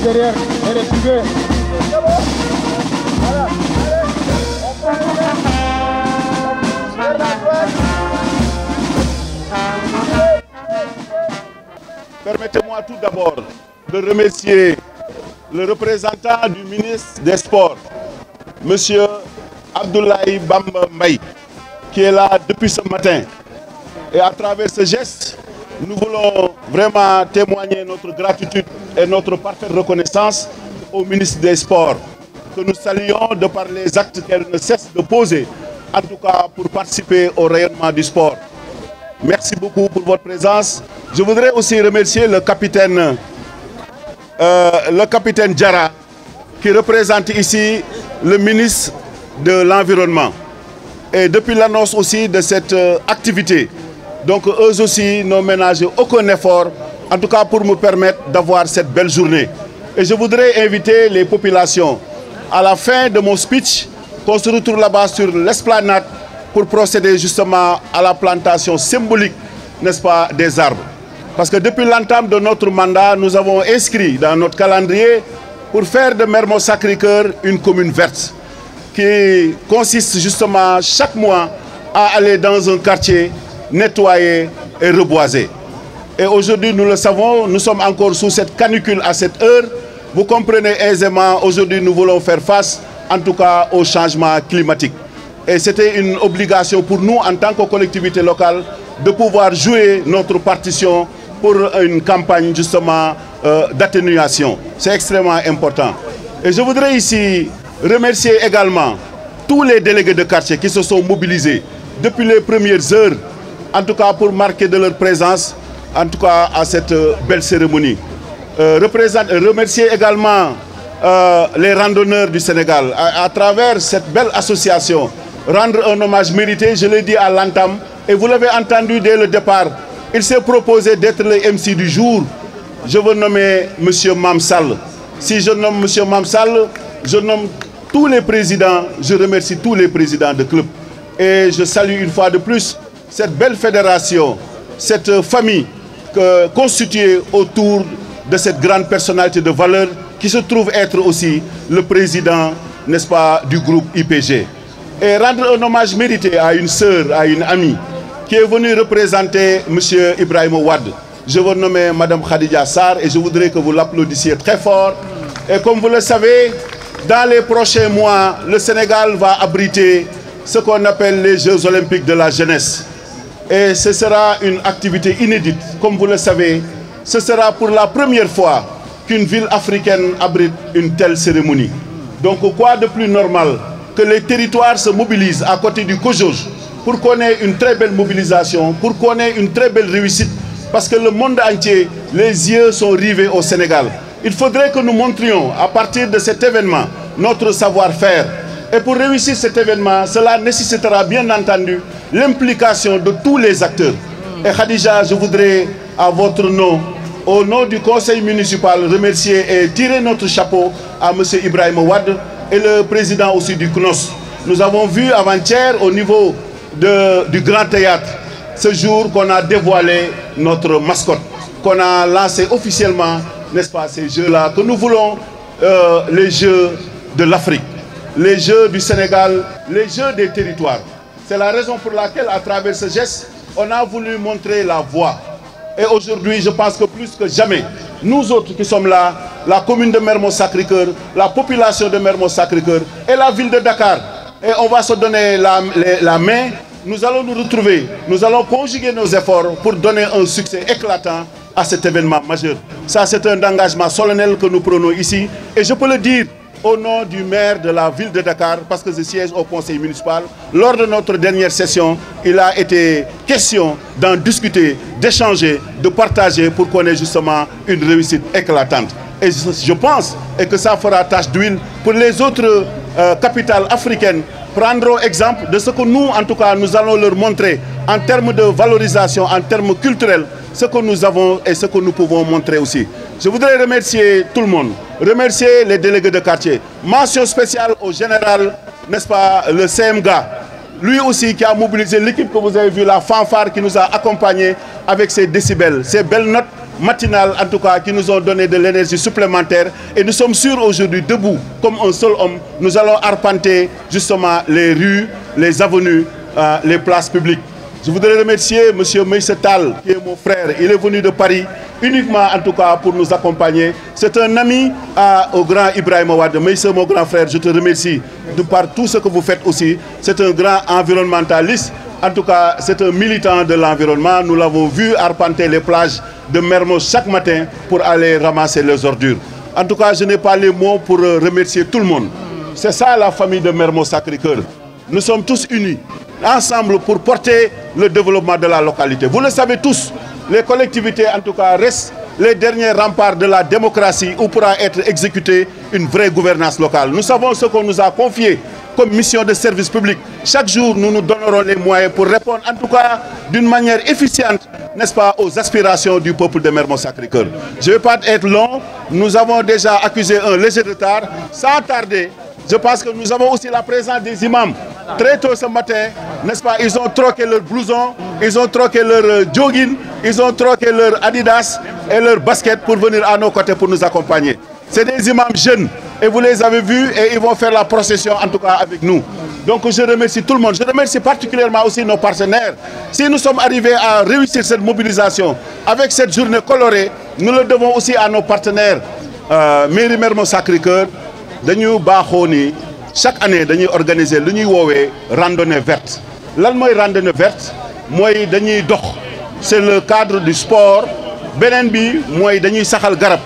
derrière, elle est privée. Voilà. Permettez-moi tout d'abord de remercier le représentant du ministre des Sports, M. Abdoulaye Bamba Mbaye, qui est là depuis ce matin. Et à travers ce geste, nous voulons vraiment témoigner notre gratitude et notre parfaite reconnaissance au ministre des Sports, que nous saluons de par les actes qu'elle ne cesse de poser, en tout cas pour participer au rayonnement du sport. Merci beaucoup pour votre présence. Je voudrais aussi remercier le capitaine Diarra, qui représente ici le ministre de l'Environnement. Et depuis l'annonce aussi de cette activité, donc eux aussi n'ont ménagé aucun effort, en tout cas pour me permettre d'avoir cette belle journée. Et je voudrais inviter les populations, à la fin de mon speech, qu'on se retrouve là-bas sur l'esplanade pour procéder justement à la plantation symbolique, n'est-ce pas, des arbres. Parce que depuis l'entame de notre mandat, nous avons inscrit dans notre calendrier pour faire de Mermoz Sacré-Cœur une commune verte, qui consiste justement chaque mois à aller dans un quartier, nettoyer et reboiser. Et aujourd'hui, nous le savons, nous sommes encore sous cette canicule à cette heure. Vous comprenez aisément, aujourd'hui nous voulons faire face en tout cas au changement climatique. Et c'était une obligation pour nous en tant que collectivité locale de pouvoir jouer notre partition pour une campagne justement d'atténuation. C'est extrêmement important. Et je voudrais ici remercier également tous les délégués de quartier qui se sont mobilisés depuis les premières heures, en tout cas pour marquer de leur présence, en tout cas à cette belle cérémonie. Remercier également les randonneurs du Sénégal à travers cette belle association. Rendre un hommage mérité, je l'ai dit à l'entame, et vous l'avez entendu dès le départ. Il s'est proposé d'être le MC du jour. Je veux nommer M. Mamsal. Si je nomme M. Mamsal, je nomme tous les présidents, je remercie tous les présidents de club. Et je salue une fois de plus cette belle fédération, cette famille constituée autour de cette grande personnalité de valeur qui se trouve être aussi le président, n'est-ce pas, du groupe IPG. Et rendre un hommage mérité à une sœur, à une amie, qui est venue représenter M. Ibrahim Ouad. Je veux nommer Mme Khadija Sarr et je voudrais que vous l'applaudissiez très fort. Et comme vous le savez, dans les prochains mois, le Sénégal va abriter ce qu'on appelle les Jeux Olympiques de la jeunesse. Et ce sera une activité inédite. Comme vous le savez, ce sera pour la première fois qu'une ville africaine abrite une telle cérémonie. Donc quoi de plus normal que les territoires se mobilisent à côté du COJOJ pour qu'on ait une très belle mobilisation, pour qu'on ait une très belle réussite, parce que le monde entier, les yeux sont rivés au Sénégal. Il faudrait que nous montrions à partir de cet événement notre savoir-faire. Et pour réussir cet événement, cela nécessitera bien entendu l'implication de tous les acteurs. Et Khadija, je voudrais à votre nom, au nom du conseil municipal, remercier et tirer notre chapeau à M. Ibrahim Ouad et le président aussi du CNOS. Nous avons vu avant-hier au niveau du Grand Théâtre, ce jour qu'on a dévoilé notre mascotte, qu'on a lancé officiellement, n'est-ce pas, ces jeux-là, que nous voulons les Jeux de l'Afrique, les Jeux du Sénégal, les Jeux des territoires. C'est la raison pour laquelle, à travers ce geste, on a voulu montrer la voie. Et aujourd'hui, je pense que plus que jamais, nous autres qui sommes là, la commune de Mermoz Sacré-Cœur, la population de Mermoz Sacré-Cœur et la ville de Dakar, et on va se donner la main, nous allons nous retrouver, nous allons conjuguer nos efforts pour donner un succès éclatant à cet événement majeur. Ça, c'est un engagement solennel que nous prenons ici. Et je peux le dire au nom du maire de la ville de Dakar, parce que je siège au conseil municipal. Lors de notre dernière session, il a été question d'en discuter, d'échanger, de partager pour qu'on ait justement une réussite éclatante. Et je pense que ça fera tache d'huile pour les autres capitales africaines. Prendront exemple de ce que nous, en tout cas, nous allons leur montrer en termes de valorisation, en termes culturels, ce que nous avons et ce que nous pouvons montrer aussi. Je voudrais remercier tout le monde, remercier les délégués de quartier. Mention spéciale au général, n'est-ce pas, le CMGA. Lui aussi qui a mobilisé l'équipe que vous avez vu, la fanfare qui nous a accompagnés avec ses décibels, ces belles notes matinales, en tout cas, qui nous ont donné de l'énergie supplémentaire. Et nous sommes sûrs aujourd'hui, debout, comme un seul homme, nous allons arpenter justement les rues, les avenues, les places publiques. Je voudrais remercier M. Meïssa Tall, qui est mon frère. Il est venu de Paris, uniquement en tout cas pour nous accompagner. C'est un ami au grand Ibrahima Wade. Meïssa, mon grand frère, je te remercie de par tout ce que vous faites aussi. C'est un grand environnementaliste. En tout cas, c'est un militant de l'environnement. Nous l'avons vu arpenter les plages de Mermoz chaque matin pour aller ramasser les ordures. En tout cas, je n'ai pas les mots pour remercier tout le monde. C'est ça la famille de Mermoz Sacré-Cœur. Nous sommes tous unis, ensemble pour porter le développement de la localité. Vous le savez tous, les collectivités en tout cas restent les derniers remparts de la démocratie où pourra être exécutée une vraie gouvernance locale. Nous savons ce qu'on nous a confié comme mission de service public. Chaque jour, nous nous donnerons les moyens pour répondre en tout cas d'une manière efficiente, n'est-ce pas, aux aspirations du peuple de Mermoz Sacré-Cœur. Je ne vais pas être long, nous avons déjà accusé un léger retard. Sans tarder, je pense que nous avons aussi la présence des imams. Très tôt ce matin, n'est-ce pas, ils ont troqué leur blouson, ils ont troqué leur jogging, ils ont troqué leur Adidas et leur basket pour venir à nos côtés pour nous accompagner. C'est des imams jeunes et vous les avez vus et ils vont faire la procession en tout cas avec nous. Donc je remercie tout le monde. Je remercie particulièrement aussi nos partenaires. Si nous sommes arrivés à réussir cette mobilisation avec cette journée colorée, nous le devons aussi à nos partenaires. Mairie Mermoz Sacré-Cœur, dañu baaxoo ni chaque année dañuy organiser lu ñuy woowee randonnée verte. Lan mooy randonnée verte mooy dañuy dox. C'est le cadre du sport. Beneen bi mooy dañuy saxal garab.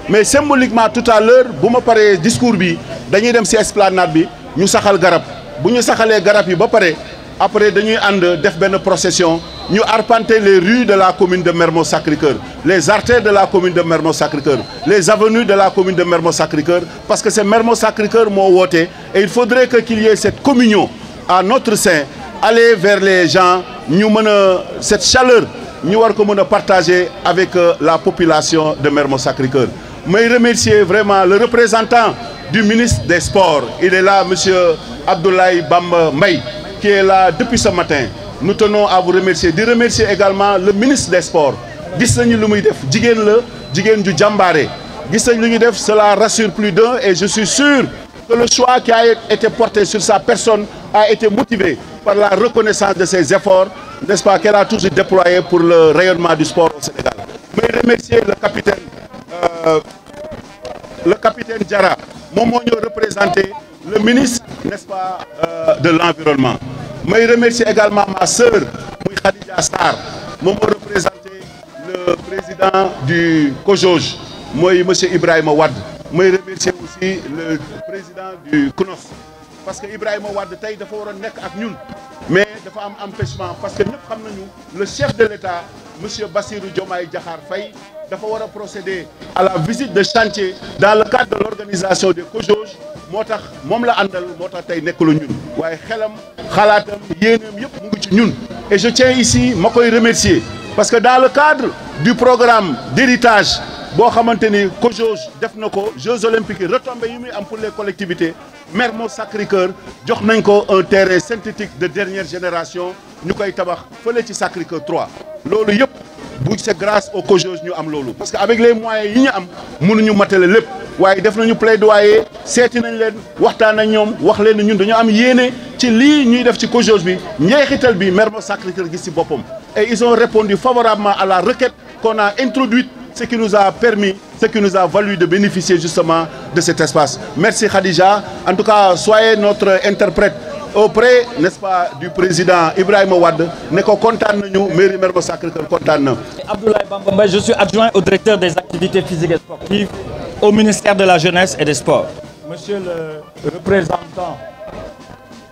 Mais symboliquement tout à l'heure bu ma paree discours bi dañuy dem ci esplanade bi ñu saxal garab bu ñu saxalee garab yi ba pare après dañuy ànd def benn procession ñu arpenter les rues de la commune de Mermoz Sacré-Cœur, les artères de la commune de Mermoz Sacré-Cœur, les avenues de la commune de Mermoz Sacré-Cœur, parce que c'est Mermoz Sacré-Cœur moo woote et il faudrait que qu'il y ait cette communion à notre sein, aller vers les gens ñu mën a cette chaleur ñu war ko mën a partager avec la population de Mermoz Sacré-Cœur. Mais remercier vraiment le représentant du ministre des Sports. Il est là, M. Abdoulaye Bamba Mbaye, qui est là depuis ce matin. Nous tenons à vous remercier. De remercier également le ministre des Sports. Gis nañu lu muy def jigéen la jigéen ju jàmbaare. Gis nañu lu ñuy def, cela rassure plus d'un et je suis sûr que le choix qui a été porté sur sa personne a été motivé par la reconnaissance de ses efforts, n'est-ce pas, qu'elle a toujours déployé pour le rayonnement du sport au Sénégal. Mais remercier le capitaine Diarra, moom moo ñu représenté le ministre, n'est-ce pas, de l'environnement. Mais remercier également ma sœur, muy Khadija Sarr, moom moo représenté le président du COJOJ, mooy monsieur Ibrahima Wade. Mais remercier aussi le président du CNOS. Parce que Ibrahima Wade tey dafa waroon nekk ak ñun mais dafa am empêchement parce que ñëpp xam nañu le chef de l'État monsieur Bassirou Diomaye Diakhar Faye dafa war a procéder à la visite de chantier dans le cadre de l'organisation des COJOJ moo tax moom la àndal moo tax tey nekkul ñun waaye xelam xalaatam yéeneem yëpp mu ngi ci ñun. Et je tiens ici ma koy remercier parce que dans le cadre du programme d'héritage boo xamante ni COJOJ def na ko Jeux olympiques yi retombées yi muy am pour les collectivités Mermoz Sacré-Cœur jox nañ ko un terrain synthétique de dernière génération ñu koy tabax fële ci Sacré-Cœur 3 loolu yëpp bu c'est grâce au COJOJ ñu am loolu parce que avec les moyens yi ñu am mënuñu matale lépp waaye def nañu plaidoyer seeti nañ leen waxtaan ak ñoom wax leen ne ñun dañoo am yéene ci lii ñuy def ci COJOJ bi njeexital bi Mermoz Sacré-Cœur gis ci boppam et ils ont répondu favorablement à la requête qu'on a introduite, ce qui nous a permis, ce qui nous a valu de bénéficier justement de cet espace. Merci Khadija. En tout cas, soyez notre interprète auprès, n'est-ce pas, du président Ibrahima Wade. Ne ko kontaan nañu mairie Mermoz Sacré-Cœur kontaan na. Abdoulaye Bamba Mbaye, je suis adjoint au directeur des activités physiques et sportives au ministère de la Jeunesse et des Sports. Monsieur le représentant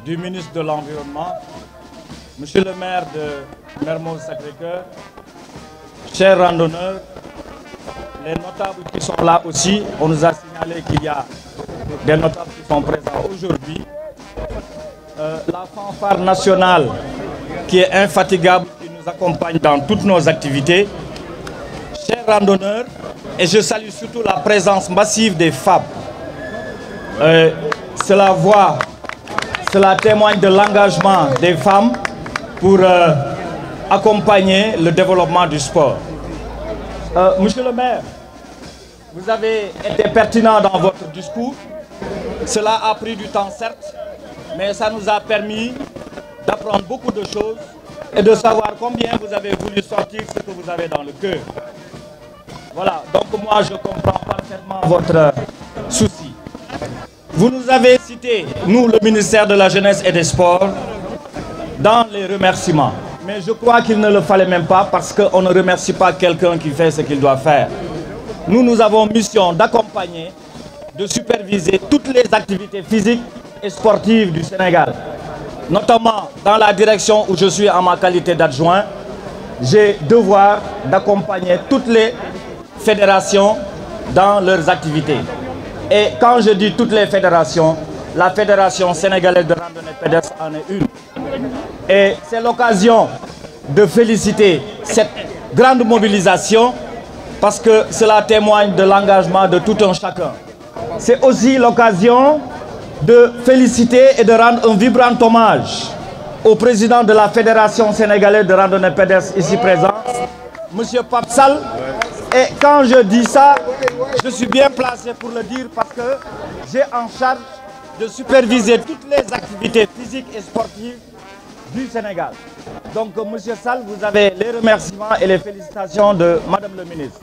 du ministre de l'Environnement, monsieur le maire de Mermoz Sacré-Cœur, chers randonneurs, les notables qui sont là aussi, on nous a signalé qu'il y a des notables qui sont présents aujourd'hui. La fanfare nationale qui est infatigable, qui nous accompagne dans toutes nos activités. Chers randonneurs, et je salue surtout la présence massive des femmes. Cela témoigne de l'engagement des femmes pour accompagner le développement du sport. Monsieur le maire, vous avez été pertinent dans votre discours. Cela a pris du temps, certes, mais ça nous a permis d'apprendre beaucoup de choses et de savoir combien vous avez voulu sortir ce que vous avez dans le cœur. Voilà, donc moi je comprends parfaitement votre souci. Vous nous avez cité, nous, le ministère de la Jeunesse et des Sports, dans les remerciements. Mais je crois qu'il ne le fallait même pas parce qu'on ne remercie pas quelqu'un qui fait ce qu'il doit faire. Nous avons mission d'accompagner, de superviser toutes les activités physiques et sportives du Sénégal. Notamment dans la direction où je suis en ma qualité d'adjoint, j'ai devoir d'accompagner toutes les fédérations dans leurs activités. Et quand je dis toutes les fédérations, la Fédération sénégalaise de randonnée pédestre en est une. Et c'est l'occasion de féliciter cette grande mobilisation parce que cela témoigne de l'engagement de tout un chacun. C'est aussi l'occasion de féliciter et de rendre un vibrant hommage au président de la Fédération sénégalaise de randonnée pédestre ici présent, M. Pape Sall. Et quand je dis ça, je suis bien placé pour le dire parce que j'ai en charge de superviser toutes les activités physiques et sportives du Sénégal. Donc, M. Sall, vous avez les remerciements et les félicitations de Madame le ministre.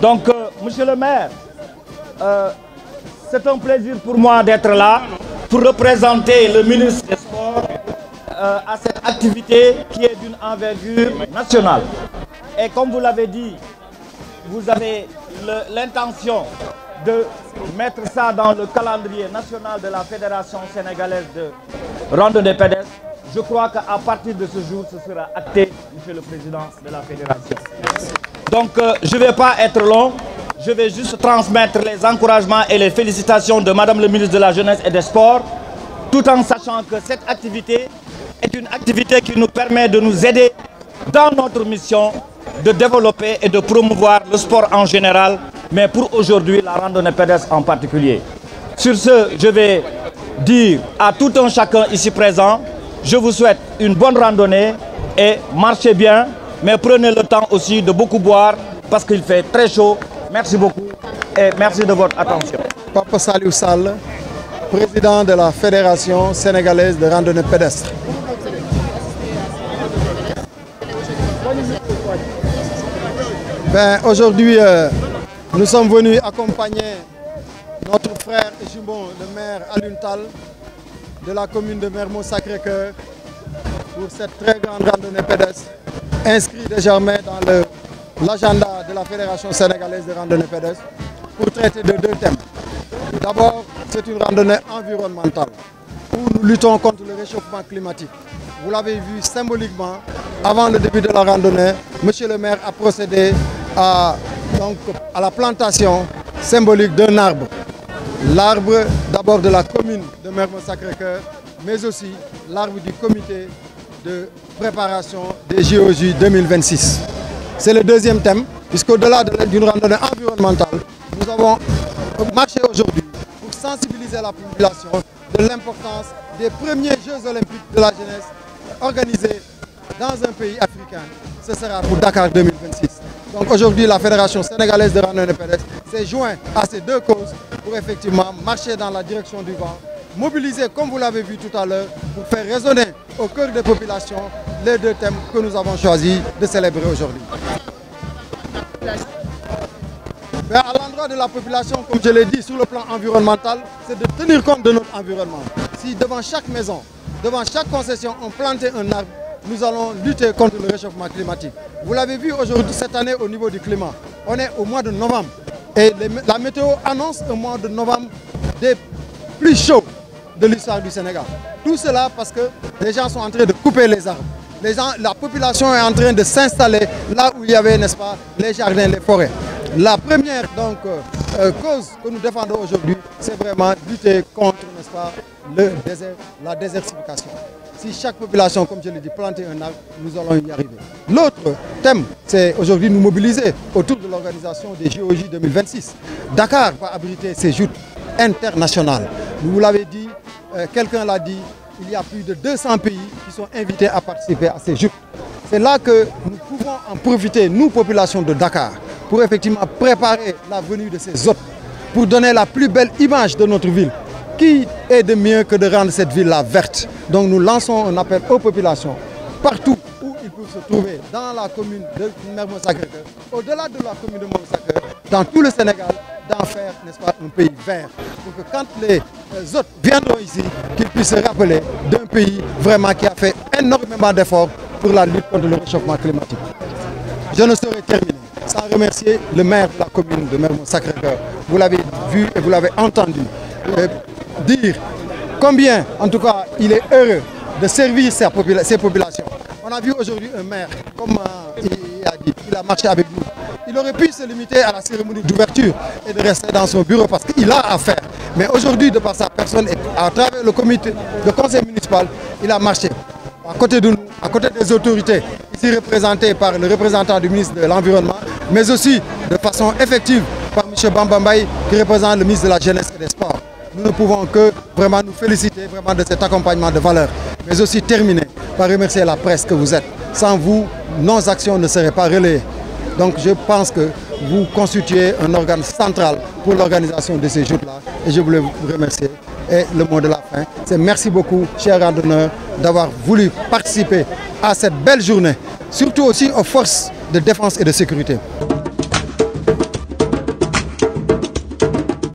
Donc, Monsieur le maire, c'est un plaisir pour moi d'être là pour représenter le ministre des Sports à cette activité qui est d'une envergure nationale. Et comme vous l'avez dit, vous avez l'intention de mettre ça dans le calendrier national de la Fédération sénégalaise de randonnée pédestre. Je crois qu'à partir de ce jour, ce sera acté, Monsieur le Président de la Fédération. Donc, je ne vais pas être long. Je vais juste transmettre les encouragements et les félicitations de Madame le ministre de la Jeunesse et des Sports, tout en sachant que cette activité est une activité qui nous permet de nous aider dans notre mission de développer et de promouvoir le sport en général, mais pour aujourd'hui, la randonnée pédestre en particulier. Sur ce, je vais dire à tout un chacun ici présent, je vous souhaite une bonne randonnée et marchez bien, mais prenez le temps aussi de beaucoup boire parce qu'il fait très chaud. Merci beaucoup et merci de votre attention. Pape Saliou Sall, président de la Fédération sénégalaise de randonnée pédestre. Aujourd'hui, nous sommes venus accompagner notre frère et jumeau, le maire Alioune Tall, de la commune de Mermoz-Sacré-Cœur, pour cette très grande randonnée pédestre, inscrite désormais dans l'agenda de la Fédération sénégalaise de randonnée pédestre, pour traiter de deux thèmes. D'abord, c'est une randonnée environnementale, où nous luttons contre le réchauffement climatique. Vous l'avez vu symboliquement, avant le début de la randonnée, Monsieur le maire a procédé à la plantation symbolique d'un arbre. L'arbre d'abord de la commune de Mermoz-Sacré-Cœur, mais aussi l'arbre du comité de préparation des JOJ 2026. C'est le deuxième thème, puisqu'au-delà d'une randonnée environnementale, nous avons marché aujourd'hui pour sensibiliser la population de l'importance des premiers Jeux olympiques de la jeunesse organisés dans un pays africain. Ce sera pour Dakar 2026. Donc aujourd'hui, la Fédération sénégalaise de randonnée pédestre s'est jointe à ces deux causes pour effectivement marcher dans la direction du vent, mobiliser, comme vous l'avez vu tout à l'heure, pour faire résonner au cœur des populations les deux thèmes que nous avons choisi de célébrer aujourd'hui. À l'endroit de la population, comme je l'ai dit, sur le plan environnemental, c'est de tenir compte de notre environnement. Si devant chaque maison, devant chaque concession, on plantait un arbre, nous allons lutter contre le réchauffement climatique. Vous l'avez vu aujourd'hui, cette année, au niveau du climat. On est au mois de novembre. Et la météo annonce un mois de novembre des plus chauds de l'histoire du Sénégal. Tout cela parce que les gens sont en train de couper les arbres. La population est en train de s'installer là où il y avait, n'est-ce pas, les jardins, les forêts. La première cause que nous défendons aujourd'hui, c'est vraiment lutter contre, n'est-ce pas, la désertification. Si chaque population, comme je l'ai dit, planter un arbre, nous allons y arriver. L'autre thème, c'est aujourd'hui nous mobiliser autour de l'organisation des JOJ 2026. Dakar va abriter ces joutes internationales. Vous l'avez dit, quelqu'un l'a dit, il y a plus de 200 pays qui sont invités à participer à ces joutes. C'est là que nous pouvons en profiter, nous, population de Dakar, pour effectivement préparer la venue de ces hôtes, pour donner la plus belle image de notre ville. Qui est de mieux que de rendre cette ville-là verte? Donc nous lançons un appel aux populations, partout où ils peuvent se trouver, dans la commune de Mermoz-Sacré-Cœur, au-delà de la commune de Mermoz-Sacré-Cœur, dans tout le Sénégal, d'en faire, n'est-ce pas, un pays vert. Pour que quand les hôtes viendront ici, qu'ils puissent se rappeler d'un pays vraiment qui a fait énormément d'efforts pour la lutte contre le réchauffement climatique. Je ne saurais terminer sans remercier le maire de la commune de Mermoz-Sacré-Cœur. Vous l'avez vu et vous l'avez entendu dire combien, en tout cas, il est heureux de servir ces populations. On a vu aujourd'hui un maire, comme il a dit, il a marché avec nous. Il aurait pu se limiter à la cérémonie d'ouverture et de rester dans son bureau parce qu'il a à faire. Mais aujourd'hui, de par sa personne et à travers le conseil municipal, il a marché à côté de nous, à côté des autorités, ici représentées par le représentant du ministre de l'Environnement, mais aussi de façon effective par M. Bamba Mbaye, qui représente le ministre de la Jeunesse et des Sports. Nous ne pouvons que vraiment nous féliciter vraiment de cet accompagnement de valeur, mais aussi terminer par remercier la presse que vous êtes. Sans vous, nos actions ne seraient pas relayées. Donc je pense que vous constituez un organe central pour l'organisation de ces joutes-là et je voulais vous remercier. Et le mot de la fin, c'est merci beaucoup, chers randonneurs, d'avoir voulu participer à cette belle journée, surtout aussi aux forces de défense et de sécurité.